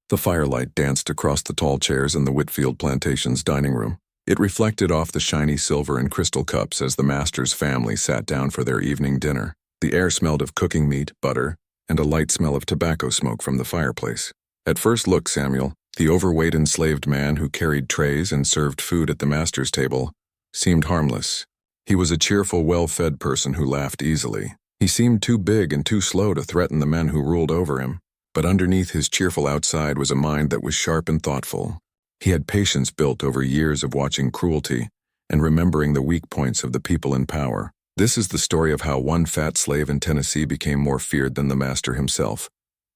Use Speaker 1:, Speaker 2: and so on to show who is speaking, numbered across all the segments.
Speaker 1: The firelight danced across the tall chairs in the Whitfield plantation's dining room. It reflected off the shiny silver and crystal cups as the master's family sat down for their evening dinner. The air smelled of cooking meat, butter, and a light smell of tobacco smoke from the fireplace. At first look, Samuel, the overweight enslaved man who carried trays and served food at the master's table, seemed harmless. He was a cheerful, well-fed person who laughed easily. He seemed too big and too slow to threaten the men who ruled over him, but underneath his cheerful outside was a mind that was sharp and thoughtful. He had patience built over years of watching cruelty and remembering the weak points of the people in power. This is the story of how one fat slave in Tennessee became more feared than the master himself,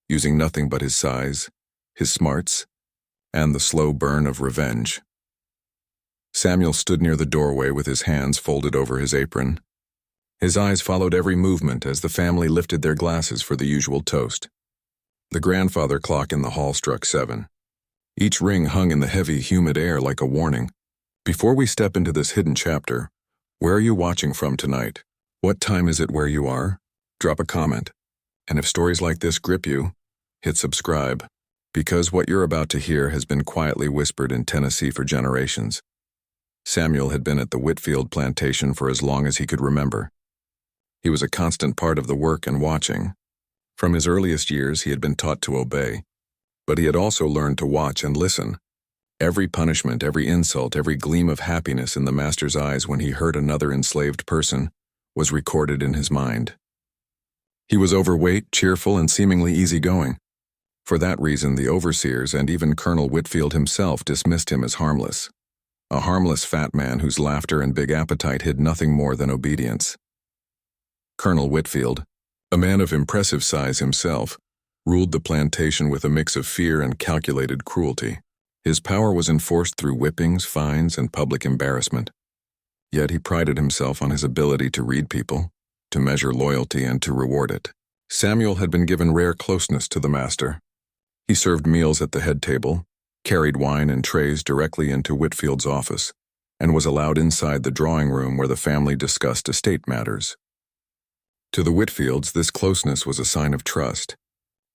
Speaker 1: using nothing but his size, his smarts, and the slow burn of revenge. Samuel stood near the doorway with his hands folded over his apron. His eyes followed every movement as the family lifted their glasses for the usual toast. The grandfather clock in the hall struck 7. Each ring hung in the heavy, humid air like a warning. Before we step into this hidden chapter, where are you watching from tonight? What time is it where you are? Drop a comment. And if stories like this grip you, hit subscribe, because what you're about to hear has been quietly whispered in Tennessee for generations. Samuel had been at the Whitfield plantation for as long as he could remember. He was a constant part of the work and watching. From his earliest years, he had been taught to obey, but he had also learned to watch and listen. Every punishment, every insult, every gleam of happiness in the master's eyes when he hurt another enslaved person was recorded in his mind. He was overweight, cheerful, and seemingly easygoing. For that reason, the overseers and even Colonel Whitfield himself dismissed him as harmless. A harmless fat man whose laughter and big appetite hid nothing more than obedience. Colonel Whitfield, a man of impressive size himself, ruled the plantation with a mix of fear and calculated cruelty. His power was enforced through whippings, fines, and public embarrassment. Yet he prided himself on his ability to read people, to measure loyalty, and to reward it. Samuel had been given rare closeness to the master. He served meals at the head table, carried wine and trays directly into Whitfield's office, and was allowed inside the drawing room where the family discussed estate matters. To the Whitfields, this closeness was a sign of trust.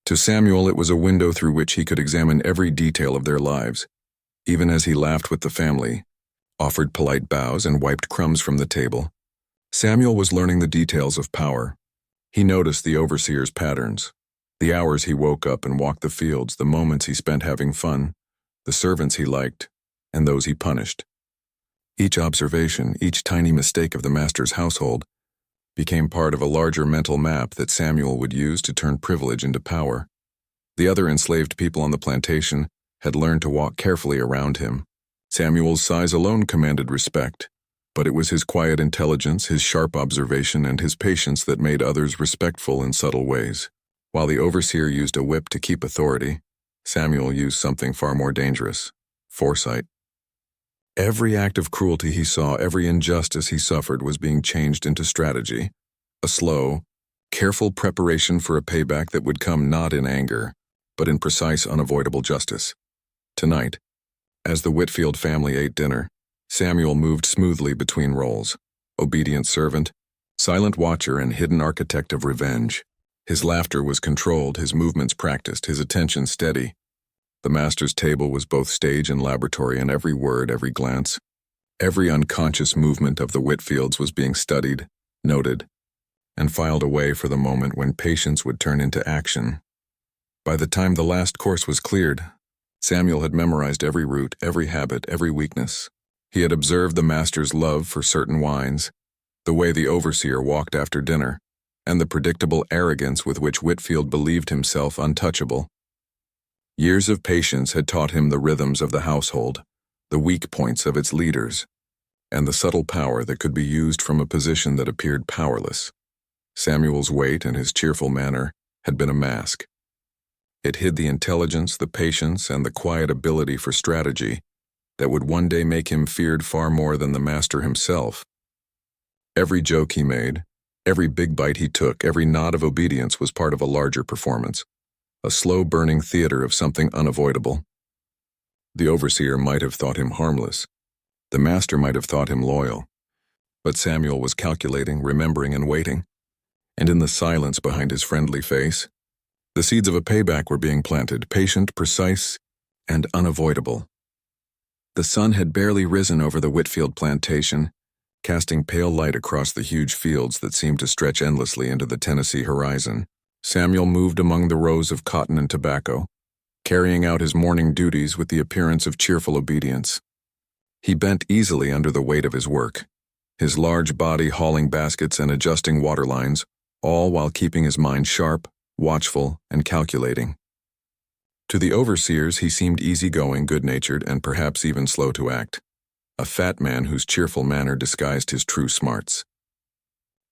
Speaker 1: To Samuel, it was a window through which he could examine every detail of their lives, even as he laughed with the family, offered polite bows, and wiped crumbs from the table. Samuel was learning the details of power. He noticed the overseer's patterns, the hours he woke up and walked the fields, the moments he spent having fun, the servants he liked, and those he punished. Each observation, each tiny mistake of the master's household, became part of a larger mental map that Samuel would use to turn privilege into power. The other enslaved people on the plantation had learned to walk carefully around him. Samuel's size alone commanded respect, but it was his quiet intelligence, his sharp observation, and his patience that made others respectful in subtle ways. While the overseer used a whip to keep authority, Samuel used something far more dangerous: foresight. Every act of cruelty he saw, every injustice he suffered was being changed into strategy, a slow, careful preparation for a payback that would come not in anger, but in precise, unavoidable justice. Tonight, as the Whitfield family ate dinner, Samuel moved smoothly between roles: obedient servant, silent watcher, and hidden architect of revenge. His laughter was controlled, his movements practiced, his attention steady. The master's table was both stage and laboratory, and every word, every glance, every unconscious movement of the Whitfields was being studied, noted, and filed away for the moment when patience would turn into action. By the time the last course was cleared, Samuel had memorized every route, every habit, every weakness. He had observed the master's love for certain wines, the way the overseer walked after dinner, and the predictable arrogance with which Whitfield believed himself untouchable. Years of patience had taught him the rhythms of the household, the weak points of its leaders, and the subtle power that could be used from a position that appeared powerless. Samuel's weight and his cheerful manner had been a mask. It hid the intelligence, the patience, and the quiet ability for strategy that would one day make him feared far more than the master himself. Every joke he made, every big bite he took, every nod of obedience was part of a larger performance, a slow-burning theater of something unavoidable. The overseer might have thought him harmless. The master might have thought him loyal. But Samuel was calculating, remembering, and waiting. And in the silence behind his friendly face, The seeds of a payback were being planted, patient, precise, and unavoidable. The sun had barely risen over the Whitfield plantation, casting pale light across the huge fields that seemed to stretch endlessly into the Tennessee horizon. Samuel moved among the rows of cotton and tobacco, carrying out his morning duties with the appearance of cheerful obedience. He bent easily under the weight of his work, his large body hauling baskets and adjusting water lines, all while keeping his mind sharp, watchful, and calculating. To the overseers he seemed easygoing, good-natured, and perhaps even slow to act, a fat man whose cheerful manner disguised his true smarts.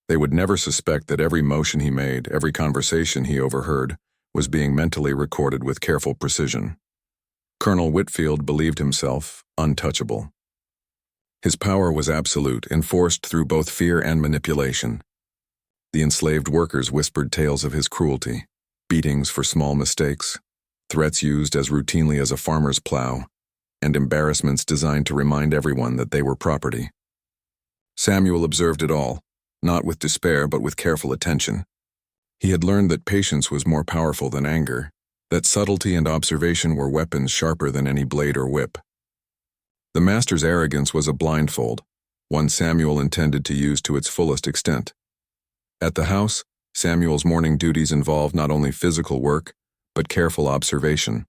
Speaker 1: They would never suspect that every motion he made, every conversation he overheard, was being mentally recorded with careful precision. Colonel Whitfield believed himself untouchable. His power was absolute, enforced through both fear and manipulation. The enslaved workers whispered tales of his cruelty, beatings for small mistakes, threats used as routinely as a farmer's plow, and embarrassments designed to remind everyone that they were property. Samuel observed it all, not with despair but with careful attention. He had learned that patience was more powerful than anger, that subtlety and observation were weapons sharper than any blade or whip. The master's arrogance was a blindfold, one Samuel intended to use to its fullest extent. At the house, Samuel's morning duties involved not only physical work, but careful observation.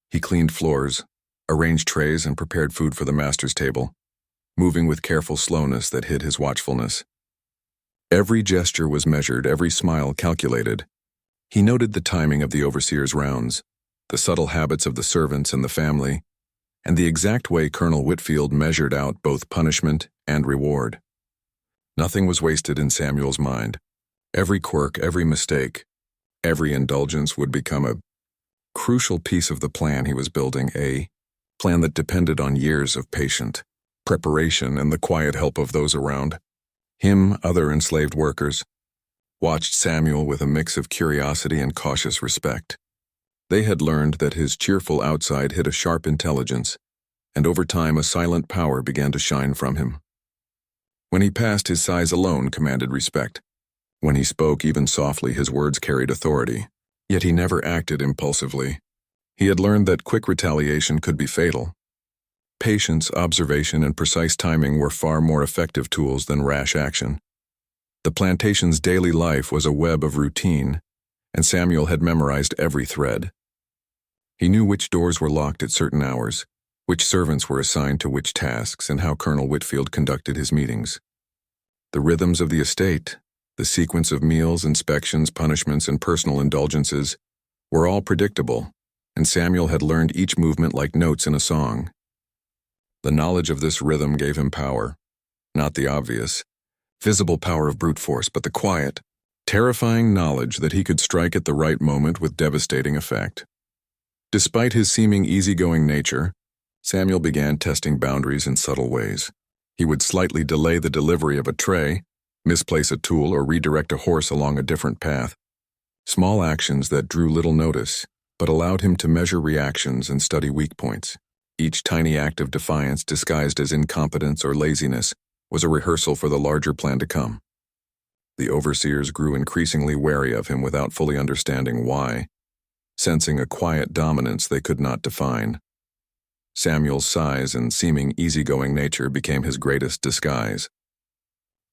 Speaker 1: He cleaned floors, arranged trays, and prepared food for the master's table, moving with careful slowness that hid his watchfulness. Every gesture was measured, every smile calculated. He noted the timing of the overseer's rounds, the subtle habits of the servants and the family, and the exact way Colonel Whitfield measured out both punishment and reward. Nothing was wasted in Samuel's mind. Every quirk, every mistake, every indulgence would become a crucial piece of the plan he was building, a plan that depended on years of patient preparation and the quiet help of those around him. Other enslaved workers watched Samuel with a mix of curiosity and cautious respect. They had learned that his cheerful outside hid a sharp intelligence, and over time a silent power began to shine from him. When he passed, his size alone commanded respect. When he spoke, even softly, his words carried authority, yet he never acted impulsively. He had learned that quick retaliation could be fatal. Patience, observation, and precise timing were far more effective tools than rash action. The plantation's daily life was a web of routine, and Samuel had memorized every thread. He knew which doors were locked at certain hours, which servants were assigned to which tasks, and how Colonel Whitfield conducted his meetings. The rhythms of the estate, the sequence of meals, inspections, punishments, and personal indulgences were all predictable, and Samuel had learned each movement like notes in a song. The knowledge of this rhythm gave him power, not the obvious, visible power of brute force, but the quiet, terrifying knowledge that he could strike at the right moment with devastating effect. Despite his seeming easygoing nature, Samuel began testing boundaries in subtle ways. He would slightly delay the delivery of a tray, misplace a tool, or redirect a horse along a different path. Small actions that drew little notice, but allowed him to measure reactions and study weak points. Each tiny act of defiance, disguised as incompetence or laziness, was a rehearsal for the larger plan to come. The overseers grew increasingly wary of him without fully understanding why, sensing a quiet dominance they could not define. Samuel's size and seeming easygoing nature became his greatest disguise.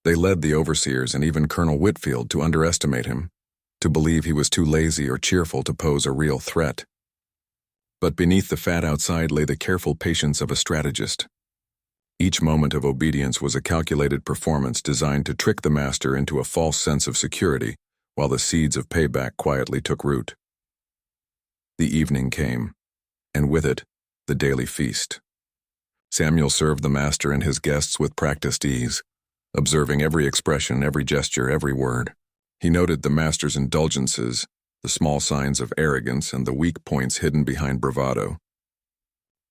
Speaker 1: They led the overseers and even Colonel Whitfield to underestimate him, to believe he was too lazy or cheerful to pose a real threat. But beneath the fat outside lay the careful patience of a strategist. Each moment of obedience was a calculated performance designed to trick the master into a false sense of security, while the seeds of payback quietly took root. The evening came, and with it, the daily feast. Samuel served the master and his guests with practiced ease, observing every expression, every gesture, every word. He noted the master's indulgences, the small signs of arrogance, and the weak points hidden behind bravado.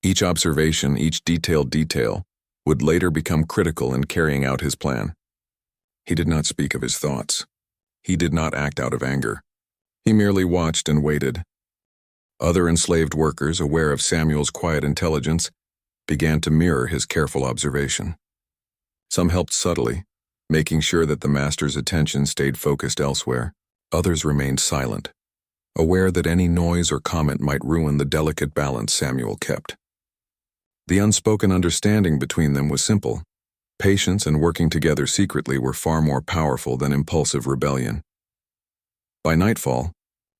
Speaker 1: Each observation, each detailed detail, would later become critical in carrying out his plan. He did not speak of his thoughts. He did not act out of anger. He merely watched and waited. Other enslaved workers, aware of Samuel's quiet intelligence, began to mirror his careful observation. Some helped subtly, making sure that the master's attention stayed focused elsewhere. Others remained silent, aware that any noise or comment might ruin the delicate balance Samuel kept. The unspoken understanding between them was simple. Patience and working together secretly were far more powerful than impulsive rebellion. By nightfall,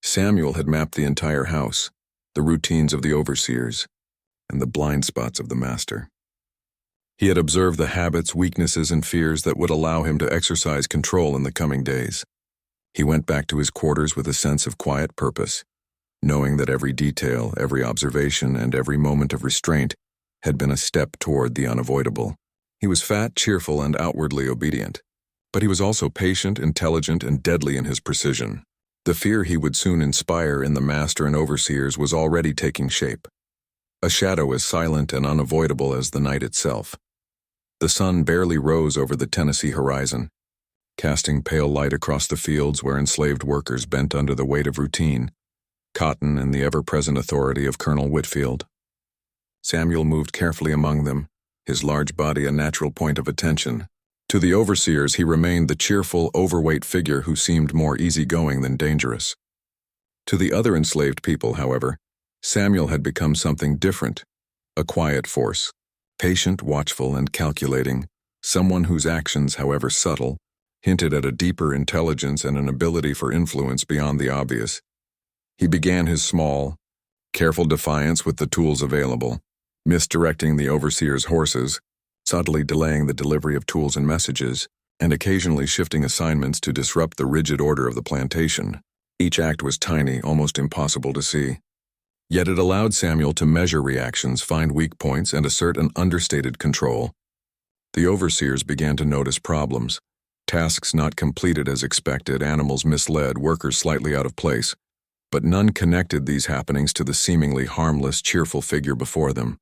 Speaker 1: Samuel had mapped the entire house, the routines of the overseers, and the blind spots of the master. He had observed the habits, weaknesses, and fears that would allow him to exercise control in the coming days. He went back to his quarters with a sense of quiet purpose, knowing that every detail, every observation, and every moment of restraint had been a step toward the unavoidable. He was fat, cheerful, and outwardly obedient, but he was also patient, intelligent, and deadly in his precision. The fear he would soon inspire in the master and overseers was already taking shape. A shadow as silent and unavoidable as the night itself. The sun barely rose over the Tennessee horizon, casting pale light across the fields where enslaved workers bent under the weight of routine, cotton and the ever-present authority of Colonel Whitfield. Samuel moved carefully among them, his large body a natural point of attention. To the overseers he remained the cheerful, overweight figure who seemed more easygoing than dangerous. To the other enslaved people, however, Samuel had become something different, a quiet force. Patient, watchful, and calculating, someone whose actions, however subtle, hinted at a deeper intelligence and an ability for influence beyond the obvious. He began his small, careful defiance with the tools available, misdirecting the overseer's horses, subtly delaying the delivery of tools and messages, and occasionally shifting assignments to disrupt the rigid order of the plantation. Each act was tiny, almost impossible to see. Yet it allowed Samuel to measure reactions, find weak points, and assert an understated control. The overseers began to notice problems. Tasks not completed as expected, animals misled, workers slightly out of place. But none connected these happenings to the seemingly harmless, cheerful figure before them.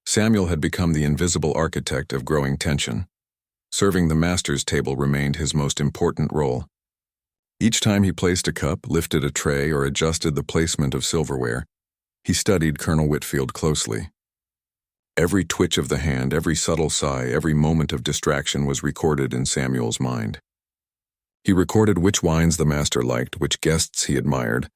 Speaker 1: Samuel had become the invisible architect of growing tension. Serving the master's table remained his most important role. Each time he placed a cup, lifted a tray, or adjusted the placement of silverware, he studied Colonel Whitfield closely. Every twitch of the hand, every subtle sigh, every moment of distraction was recorded in Samuel's mind. He recorded which wines the master liked, which guests he admired,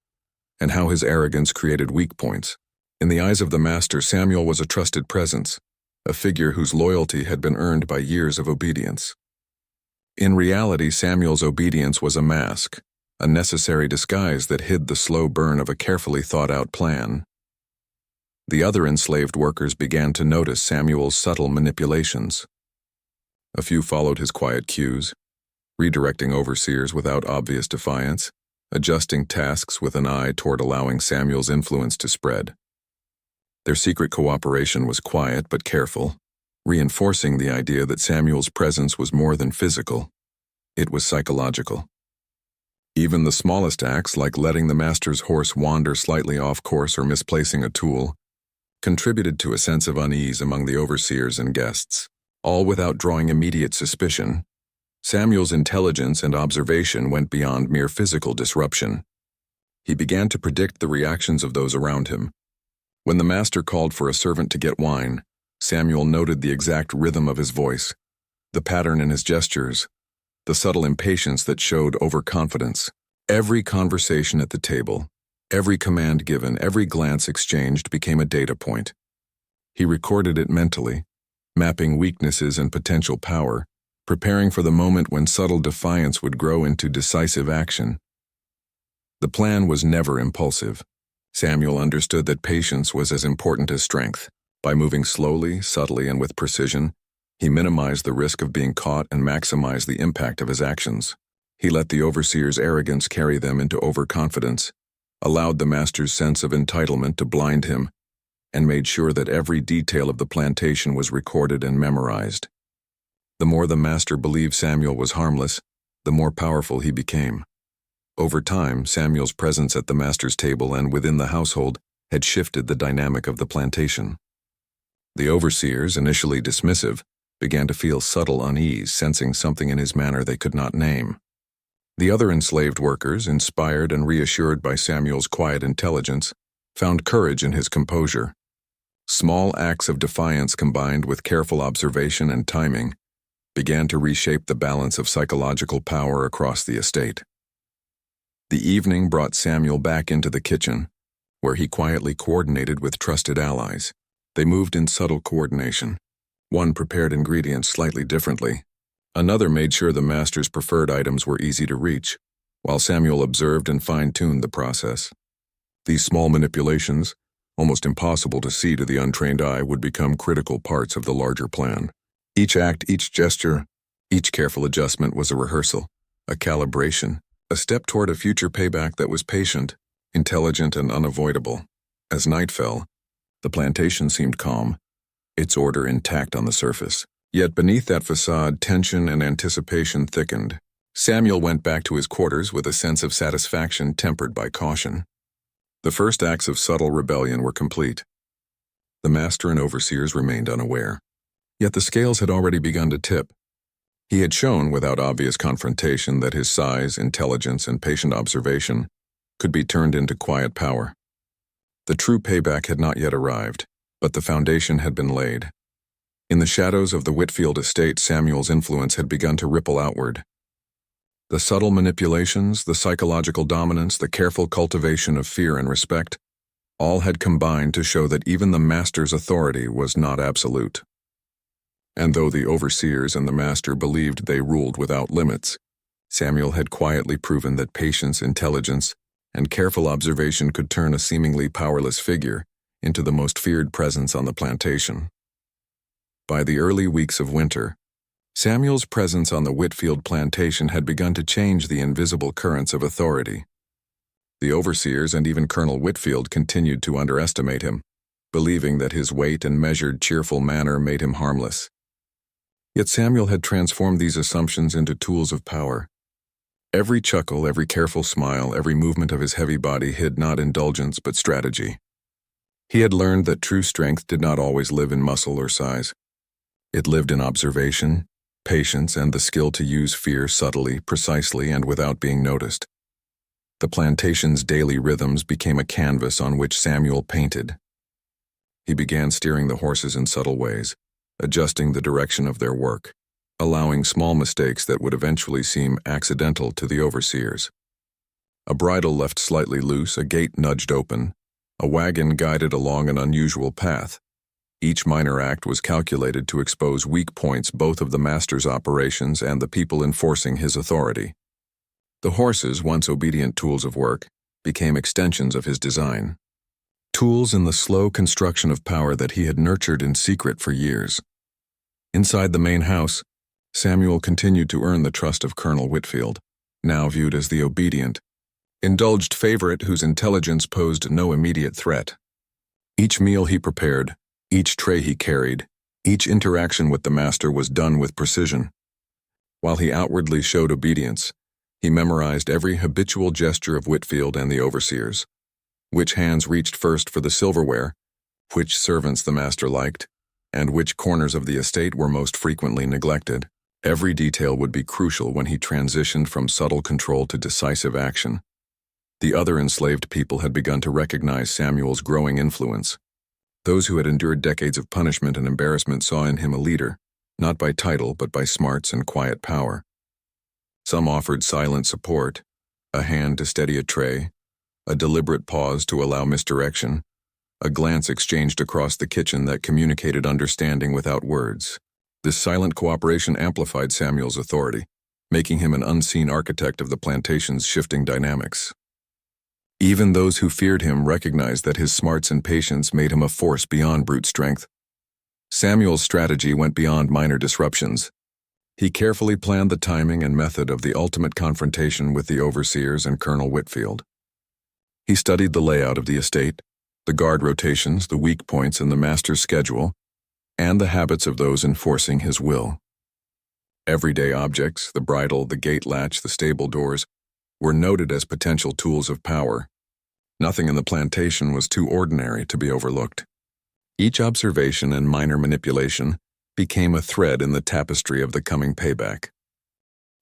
Speaker 1: and how his arrogance created weak points. In the eyes of the master, Samuel was a trusted presence, a figure whose loyalty had been earned by years of obedience. In reality, Samuel's obedience was a mask, a necessary disguise that hid the slow burn of a carefully thought-out plan. The other enslaved workers began to notice Samuel's subtle manipulations. A few followed his quiet cues, redirecting overseers without obvious defiance, adjusting tasks with an eye toward allowing Samuel's influence to spread. Their secret cooperation was quiet but careful, reinforcing the idea that Samuel's presence was more than physical. It was psychological. Even the smallest acts, like letting the master's horse wander slightly off course or misplacing a tool, contributed to a sense of unease among the overseers and guests, all without drawing immediate suspicion. Samuel's intelligence and observation went beyond mere physical disruption. He began to predict the reactions of those around him. When the master called for a servant to get wine, Samuel noted the exact rhythm of his voice, the pattern in his gestures, the subtle impatience that showed overconfidence. Every conversation at the table, every command given, every glance exchanged became a data point. He recorded it mentally, mapping weaknesses and potential power, preparing for the moment when subtle defiance would grow into decisive action. The plan was never impulsive. Samuel understood that patience was as important as strength. By moving slowly, subtly, and with precision, he minimized the risk of being caught and maximized the impact of his actions. He let the overseer's arrogance carry them into overconfidence, allowed the master's sense of entitlement to blind him, and made sure that every detail of the plantation was recorded and memorized. The more the master believed Samuel was harmless, the more powerful he became. Over time, Samuel's presence at the master's table and within the household had shifted the dynamic of the plantation. The overseers, initially dismissive, began to feel subtle unease, sensing something in his manner they could not name. The other enslaved workers, inspired and reassured by Samuel's quiet intelligence, found courage in his composure. Small acts of defiance combined with careful observation and timing began to reshape the balance of psychological power across the estate. The evening brought Samuel back into the kitchen, where he quietly coordinated with trusted allies. They moved in subtle coordination. One prepared ingredients slightly differently. Another made sure the master's preferred items were easy to reach, while Samuel observed and fine-tuned the process. These small manipulations, almost impossible to see to the untrained eye, would become critical parts of the larger plan. Each act, each gesture, each careful adjustment was a rehearsal, a calibration, a step toward a future payback that was patient, intelligent, and unavoidable. As night fell, the plantation seemed calm, its order intact on the surface. Yet beneath that facade, tension and anticipation thickened. Samuel went back to his quarters with a sense of satisfaction tempered by caution. The first acts of subtle rebellion were complete. The master and overseers remained unaware. Yet the scales had already begun to tip. He had shown, without obvious confrontation, that his size, intelligence, and patient observation could be turned into quiet power. The true payback had not yet arrived, but the foundation had been laid. In the shadows of the Whitfield estate, Samuel's influence had begun to ripple outward. The subtle manipulations, the psychological dominance, the careful cultivation of fear and respect, all had combined to show that even the master's authority was not absolute. And though the overseers and the master believed they ruled without limits, Samuel had quietly proven that patience, intelligence, and careful observation could turn a seemingly powerless figure into the most feared presence on the plantation. By the early weeks of winter, Samuel's presence on the Whitfield plantation had begun to change the invisible currents of authority. The overseers and even Colonel Whitfield continued to underestimate him, believing that his weight and measured, cheerful manner made him harmless. Yet Samuel had transformed these assumptions into tools of power. Every chuckle, every careful smile, every movement of his heavy body hid not indulgence but strategy. He had learned that true strength did not always live in muscle or size. It lived in observation, patience, and the skill to use fear subtly, precisely, and without being noticed. The plantation's daily rhythms became a canvas on which Samuel painted. He began steering the horses in subtle ways, adjusting the direction of their work, allowing small mistakes that would eventually seem accidental to the overseers. A bridle left slightly loose, a gate nudged open, a wagon guided along an unusual path. Each minor act was calculated to expose weak points both of the master's operations and the people enforcing his authority. The horses, once obedient tools of work, became extensions of his design. Tools in the slow construction of power that he had nurtured in secret for years. Inside the main house, Samuel continued to earn the trust of Colonel Whitfield, now viewed as the obedient, indulged favorite whose intelligence posed no immediate threat. Each meal he prepared, each tray he carried, each interaction with the master was done with precision. While he outwardly showed obedience, he memorized every habitual gesture of Whitfield and the overseers. Which hands reached first for the silverware, which servants the master liked, and which corners of the estate were most frequently neglected. Every detail would be crucial when he transitioned from subtle control to decisive action. The other enslaved people had begun to recognize Samuel's growing influence. Those who had endured decades of punishment and embarrassment saw in him a leader, not by title but by smarts and quiet power. Some offered silent support, a hand to steady a tray, a deliberate pause to allow misdirection, a glance exchanged across the kitchen that communicated understanding without words. This silent cooperation amplified Samuel's authority, making him an unseen architect of the plantation's shifting dynamics. Even those who feared him recognized that his smarts and patience made him a force beyond brute strength. Samuel's strategy went beyond minor disruptions. He carefully planned the timing and method of the ultimate confrontation with the overseers and Colonel Whitfield. He studied the layout of the estate, the guard rotations, the weak points in the master's schedule, and the habits of those enforcing his will. Everyday objects, the bridle, the gate latch, the stable doors, were noted as potential tools of power. Nothing in the plantation was too ordinary to be overlooked. Each observation and minor manipulation became a thread in the tapestry of the coming payback.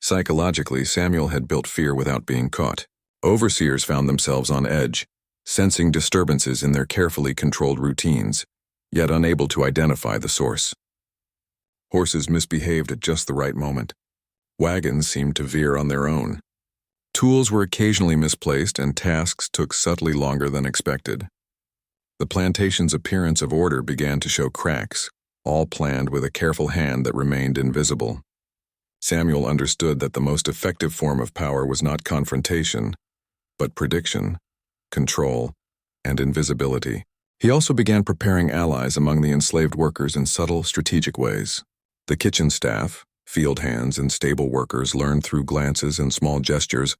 Speaker 1: Psychologically, Samuel had built fear without being caught. Overseers found themselves on edge, sensing disturbances in their carefully controlled routines, yet unable to identify the source. Horses misbehaved at just the right moment. Wagons seemed to veer on their own. Tools were occasionally misplaced and tasks took subtly longer than expected. The plantation's appearance of order began to show cracks, all planned with a careful hand that remained invisible. Samuel understood that the most effective form of power was not confrontation, but prediction, control, and invisibility. He also began preparing allies among the enslaved workers in subtle, strategic ways. The kitchen staff, field hands, and stable workers learned through glances and small gestures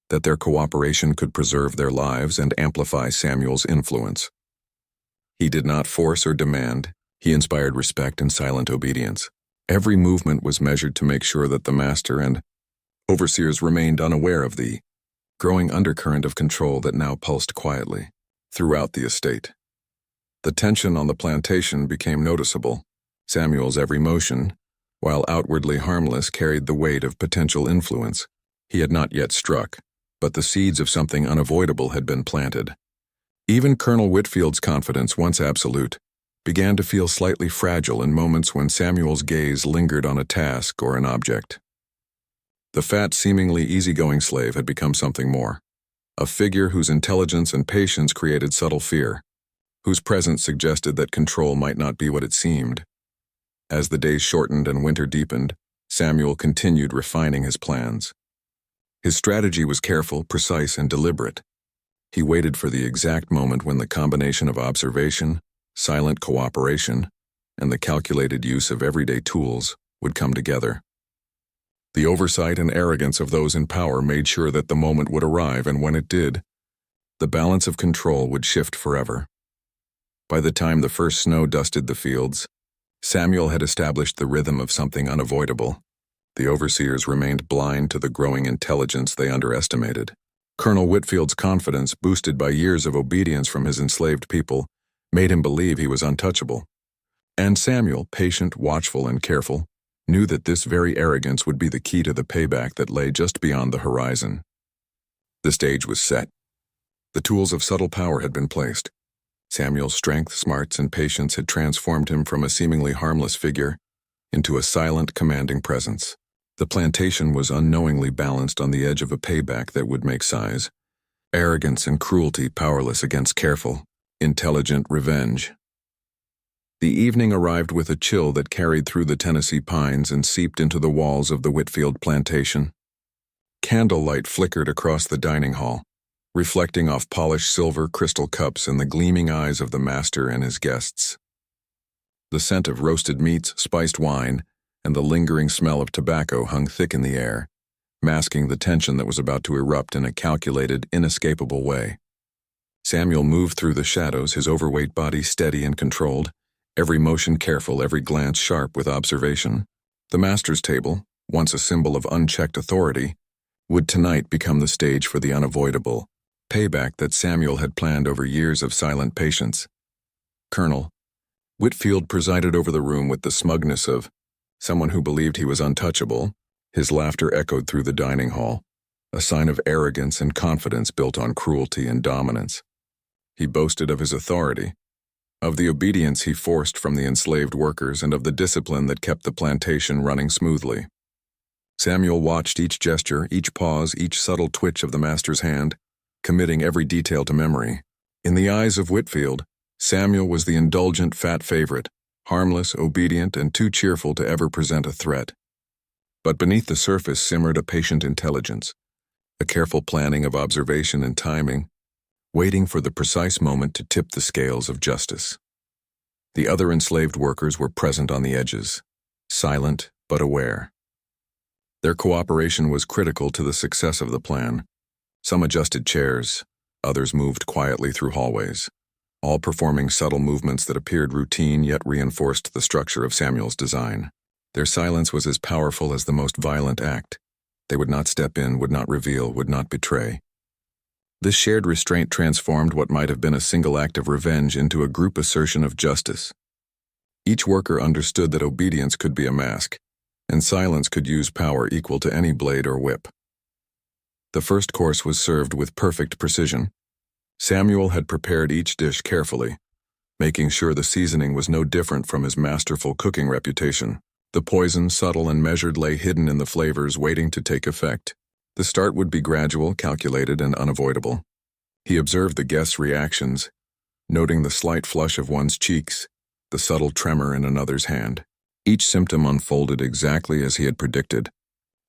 Speaker 1: that their cooperation could preserve their lives and amplify Samuel's influence. He did not force or demand. He inspired respect and silent obedience. Every movement was measured to make sure that the master and overseers remained unaware of the growing undercurrent of control that now pulsed quietly throughout the estate. The tension on the plantation became noticeable. Samuel's every motion, while outwardly harmless, carried the weight of potential influence. He had not yet struck, but the seeds of something unavoidable had been planted. Even Colonel Whitfield's confidence, once absolute, began to feel slightly fragile in moments when Samuel's gaze lingered on a task or an object. The fat, seemingly easygoing slave had become something more, a figure whose intelligence and patience created subtle fear, whose presence suggested that control might not be what it seemed. As the days shortened and winter deepened, Samuel continued refining his plans. His strategy was careful, precise, and deliberate. He waited for the exact moment when the combination of observation, silent cooperation, and the calculated use of everyday tools would come together. The oversight and arrogance of those in power made sure that the moment would arrive, and when it did, the balance of control would shift forever. By the time the first snow dusted the fields, Samuel had established the rhythm of something unavoidable. The overseers remained blind to the growing intelligence they underestimated. Colonel Whitfield's confidence, boosted by years of obedience from his enslaved people, made him believe he was untouchable. And Samuel, patient, watchful, and careful, knew that this very arrogance would be the key to the payback that lay just beyond the horizon. The stage was set. The tools of subtle power had been placed. Samuel's strength, smarts, and patience had transformed him from a seemingly harmless figure into a silent, commanding presence. The plantation was unknowingly balanced on the edge of a payback that would make size, arrogance and cruelty powerless against careful, intelligent revenge. The evening arrived with a chill that carried through the Tennessee pines and seeped into the walls of the Whitfield plantation. Candlelight flickered across the dining hall, reflecting off polished silver crystal cups and the gleaming eyes of the master and his guests. The scent of roasted meats, spiced wine, and the lingering smell of tobacco hung thick in the air, masking the tension that was about to erupt in a calculated, inescapable way. Samuel moved through the shadows, his overweight body steady and controlled, every motion careful, every glance sharp with observation. The master's table, once a symbol of unchecked authority, would tonight become the stage for the unavoidable payback that Samuel had planned over years of silent patience. Colonel Whitfield presided over the room with the smugness of someone who believed he was untouchable. His laughter echoed through the dining hall, a sign of arrogance and confidence built on cruelty and dominance. He boasted of his authority, of the obedience he forced from the enslaved workers, and of the discipline that kept the plantation running smoothly. Samuel watched each gesture, each pause, each subtle twitch of the master's hand, committing every detail to memory. In the eyes of Whitfield, Samuel was the indulgent fat favorite, harmless, obedient, and too cheerful to ever present a threat. But beneath the surface simmered a patient intelligence, a careful planning of observation and timing, waiting for the precise moment to tip the scales of justice. The other enslaved workers were present on the edges, silent but aware. Their cooperation was critical to the success of the plan. Some adjusted chairs, others moved quietly through hallways, all performing subtle movements that appeared routine yet reinforced the structure of Samuel's design. Their silence was as powerful as the most violent act. They would not step in, would not reveal, would not betray. This shared restraint transformed what might have been a single act of revenge into a group assertion of justice. Each worker understood that obedience could be a mask, and silence could use power equal to any blade or whip. The first course was served with perfect precision. Samuel had prepared each dish carefully, making sure the seasoning was no different from his masterful cooking reputation. The poison, subtle and measured, lay hidden in the flavors waiting to take effect. The start would be gradual, calculated, and unavoidable. He observed the guests' reactions, noting the slight flush of one's cheeks, the subtle tremor in another's hand. Each symptom unfolded exactly as he had predicted,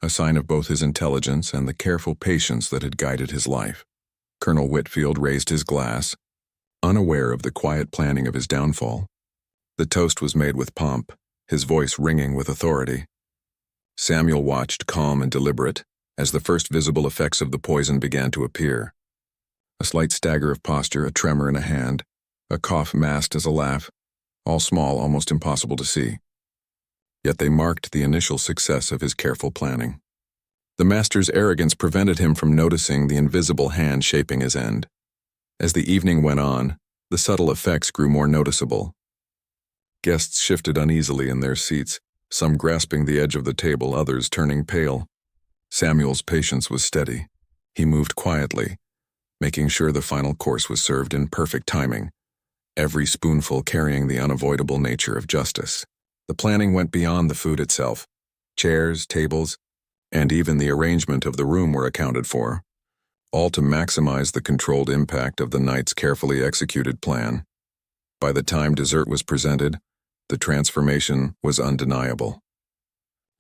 Speaker 1: a sign of both his intelligence and the careful patience that had guided his life. Colonel Whitfield raised his glass, unaware of the quiet planning of his downfall. The toast was made with pomp, his voice ringing with authority. Samuel watched, calm and deliberate, as the first visible effects of the poison began to appear. A slight stagger of posture, a tremor in a hand, a cough masked as a laugh, all small, almost impossible to see. Yet they marked the initial success of his careful planning. The master's arrogance prevented him from noticing the invisible hand shaping his end. As the evening went on, the subtle effects grew more noticeable. Guests shifted uneasily in their seats, some grasping the edge of the table, others turning pale. Samuel's patience was steady. He moved quietly, making sure the final course was served in perfect timing, every spoonful carrying the unavoidable nature of justice. The planning went beyond the food itself. Chairs, tables, and even the arrangement of the room were accounted for, all to maximize the controlled impact of the night's carefully executed plan. By the time dessert was presented, the transformation was undeniable.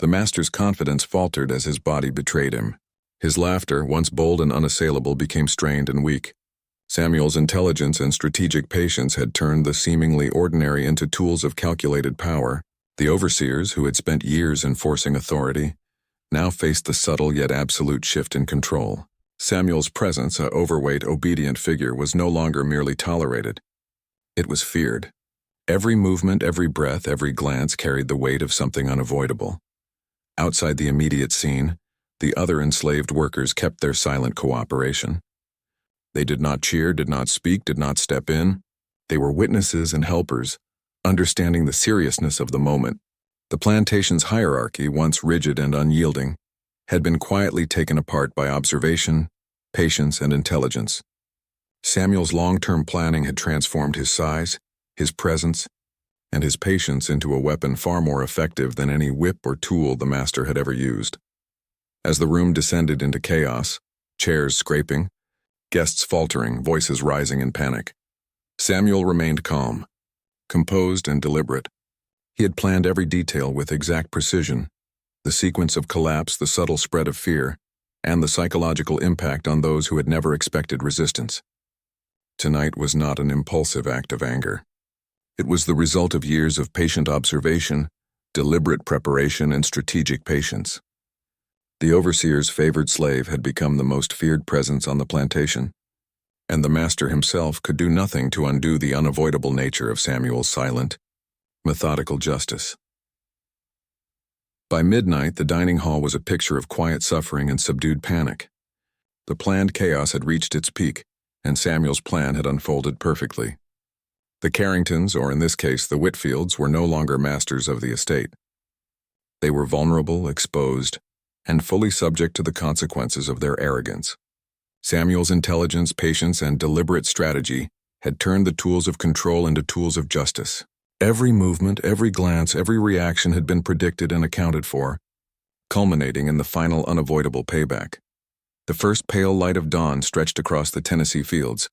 Speaker 1: The master's confidence faltered as his body betrayed him. His laughter, once bold and unassailable, became strained and weak. Samuel's intelligence and strategic patience had turned the seemingly ordinary into tools of calculated power. The overseers, who had spent years enforcing authority, now faced the subtle yet absolute shift in control. Samuel's presence, an overweight, obedient figure, was no longer merely tolerated. It was feared. Every movement, every breath, every glance carried the weight of something unavoidable. Outside the immediate scene, the other enslaved workers kept their silent cooperation. They did not cheer, did not speak, did not step in. They were witnesses and helpers, understanding the seriousness of the moment. The plantation's hierarchy, once rigid and unyielding, had been quietly taken apart by observation, patience, and intelligence. Samuel's long-term planning had transformed his size, his presence, and his patience into a weapon far more effective than any whip or tool the master had ever used. As the room descended into chaos, chairs scraping, guests faltering, voices rising in panic, Samuel remained calm, composed and deliberate. He had planned every detail with exact precision, the sequence of collapse, the subtle spread of fear, and the psychological impact on those who had never expected resistance. Tonight was not an impulsive act of anger. It was the result of years of patient observation, deliberate preparation, and strategic patience. The overseer's favored slave had become the most feared presence on the plantation, and the master himself could do nothing to undo the unavoidable nature of Samuel's silent, methodical justice. By midnight, the dining hall was a picture of quiet suffering and subdued panic. The planned chaos had reached its peak, and Samuel's plan had unfolded perfectly. The Carringtons, or in this case the Whitfields, were no longer masters of the estate. They were vulnerable, exposed, and fully subject to the consequences of their arrogance. Samuel's intelligence, patience, and deliberate strategy had turned the tools of control into tools of justice. Every movement, every glance, every reaction had been predicted and accounted for, culminating in the final unavoidable payback. The first pale light of dawn stretched across the Tennessee fields,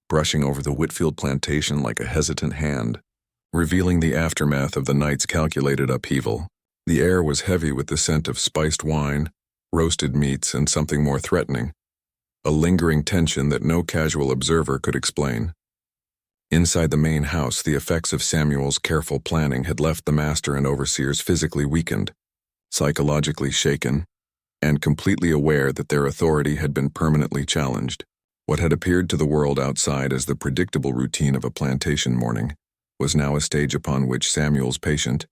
Speaker 1: brushing over the Whitfield plantation like a hesitant hand, revealing the aftermath of the night's calculated upheaval. The air was heavy with the scent of spiced wine, roasted meats, and something more threatening, a lingering tension that no casual observer could explain. Inside the main house, the effects of Samuel's careful planning had left the master and overseers physically weakened, psychologically shaken, and completely aware that their authority had been permanently challenged. What had appeared to the world outside as the predictable routine of a plantation morning was now a stage upon which Samuel's patient,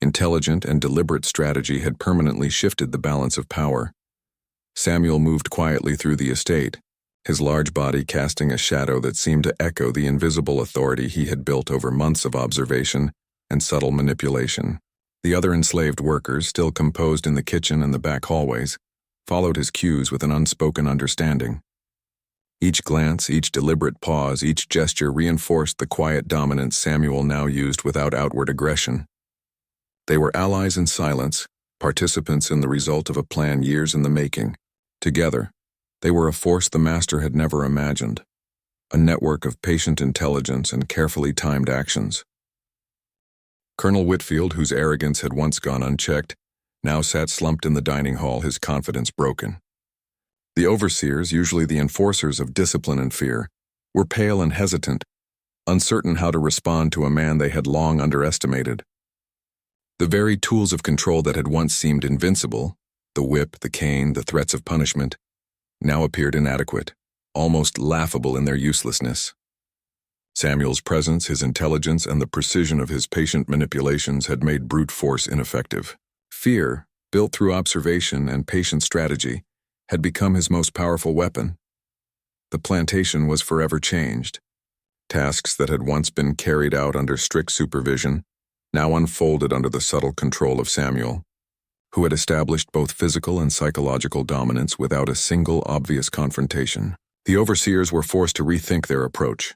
Speaker 1: intelligent, and deliberate strategy had permanently shifted the balance of power. Samuel moved quietly through the estate, his large body casting a shadow that seemed to echo the invisible authority he had built over months of observation and subtle manipulation. The other enslaved workers, still composed in the kitchen and the back hallways, followed his cues with an unspoken understanding. Each glance, each deliberate pause, each gesture reinforced the quiet dominance Samuel now used without outward aggression. They were allies in silence, participants in the result of a plan years in the making. Together, they were a force the master had never imagined, a network of patient intelligence and carefully timed actions. Colonel Whitfield, whose arrogance had once gone unchecked, now sat slumped in the dining hall, his confidence broken. The overseers, usually the enforcers of discipline and fear, were pale and hesitant, uncertain how to respond to a man they had long underestimated. The very tools of control that had once seemed invincible, the whip, the cane, the threats of punishment, now appeared inadequate, almost laughable in their uselessness. Samuel's presence, his intelligence, and the precision of his patient manipulations had made brute force ineffective. Fear, built through observation and patient strategy, had become his most powerful weapon. The plantation was forever changed. Tasks that had once been carried out under strict supervision now unfolded under the subtle control of Samuel, who had established both physical and psychological dominance without a single obvious confrontation. The overseers were forced to rethink their approach,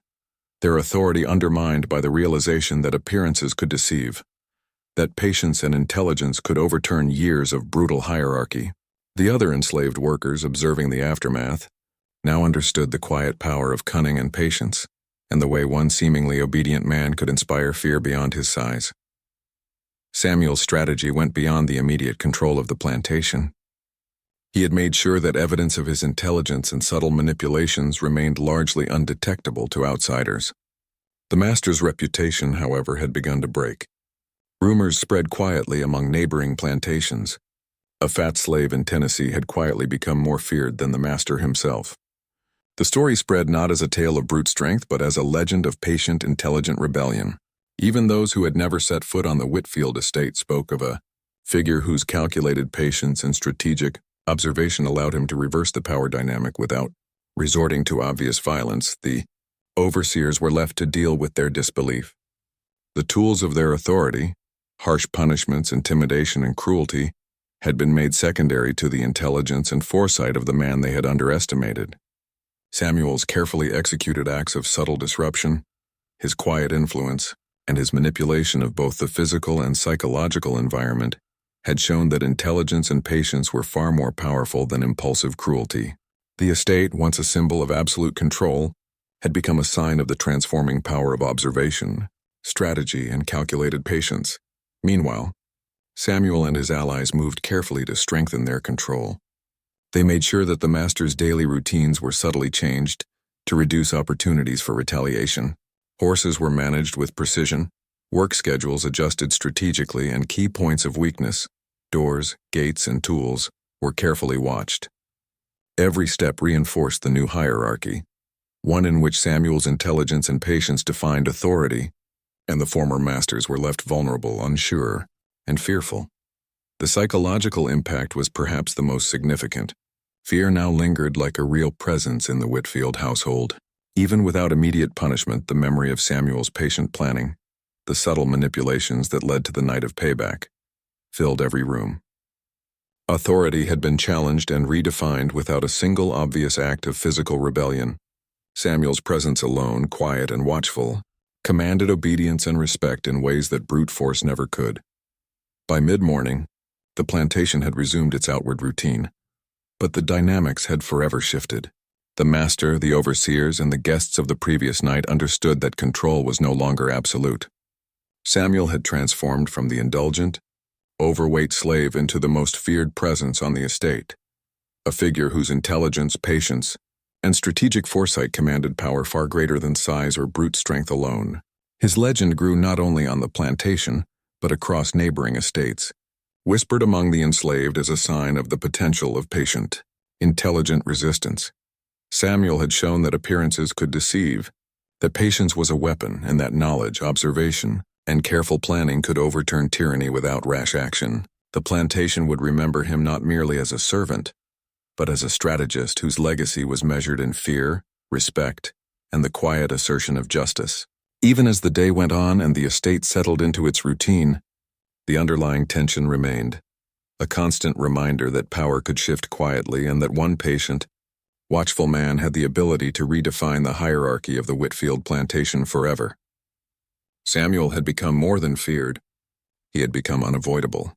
Speaker 1: their authority undermined by the realization that appearances could deceive, that patience and intelligence could overturn years of brutal hierarchy. The other enslaved workers, observing the aftermath, now understood the quiet power of cunning and patience, and the way one seemingly obedient man could inspire fear beyond his size. Samuel's strategy went beyond the immediate control of the plantation. He had made sure that evidence of his intelligence and subtle manipulations remained largely undetectable to outsiders. The master's reputation, however, had begun to break. Rumors spread quietly among neighboring plantations. A fat slave in Tennessee had quietly become more feared than the master himself. The story spread not as a tale of brute strength, but as a legend of patient, intelligent rebellion. Even those who had never set foot on the Whitfield estate spoke of a figure whose calculated patience and strategic observation allowed him to reverse the power dynamic without resorting to obvious violence. The overseers were left to deal with their disbelief. The tools of their authority, harsh punishments, intimidation, and cruelty, had been made secondary to the intelligence and foresight of the man they had underestimated. Samuel's carefully executed acts of subtle disruption, his quiet influence, and his manipulation of both the physical and psychological environment had shown that intelligence and patience were far more powerful than impulsive cruelty. The estate, once a symbol of absolute control, had become a sign of the transforming power of observation, strategy, and calculated patience. Meanwhile, Samuel and his allies moved carefully to strengthen their control. They made sure that the master's daily routines were subtly changed to reduce opportunities for retaliation. Horses were managed with precision, work schedules adjusted strategically, and key points of weakness, doors, gates, and tools, were carefully watched. Every step reinforced the new hierarchy, one in which Samuel's intelligence and patience defined authority, and the former masters were left vulnerable, unsure, and fearful. The psychological impact was perhaps the most significant. Fear now lingered like a real presence in the Whitfield household. Even without immediate punishment, the memory of Samuel's patient planning, the subtle manipulations that led to the night of payback, filled every room. Authority had been challenged and redefined without a single obvious act of physical rebellion. Samuel's presence alone, quiet and watchful, commanded obedience and respect in ways that brute force never could. By mid-morning, the plantation had resumed its outward routine, but the dynamics had forever shifted. The master, the overseers, and the guests of the previous night understood that control was no longer absolute. Samuel had transformed from the indulgent, overweight slave into the most feared presence on the estate, a figure whose intelligence, patience, and strategic foresight commanded power far greater than size or brute strength alone. His legend grew not only on the plantation, but across neighboring estates, whispered among the enslaved as a sign of the potential of patient, intelligent resistance. Samuel had shown that appearances could deceive, that patience was a weapon, and that knowledge, observation, and careful planning could overturn tyranny without rash action. The plantation would remember him not merely as a servant, but as a strategist whose legacy was measured in fear, respect, and the quiet assertion of justice. Even as the day went on and the estate settled into its routine, the underlying tension remained, a constant reminder that power could shift quietly and that one patient, watchful man had the ability to redefine the hierarchy of the Whitfield plantation forever. Samuel had become more than feared. He had become unavoidable.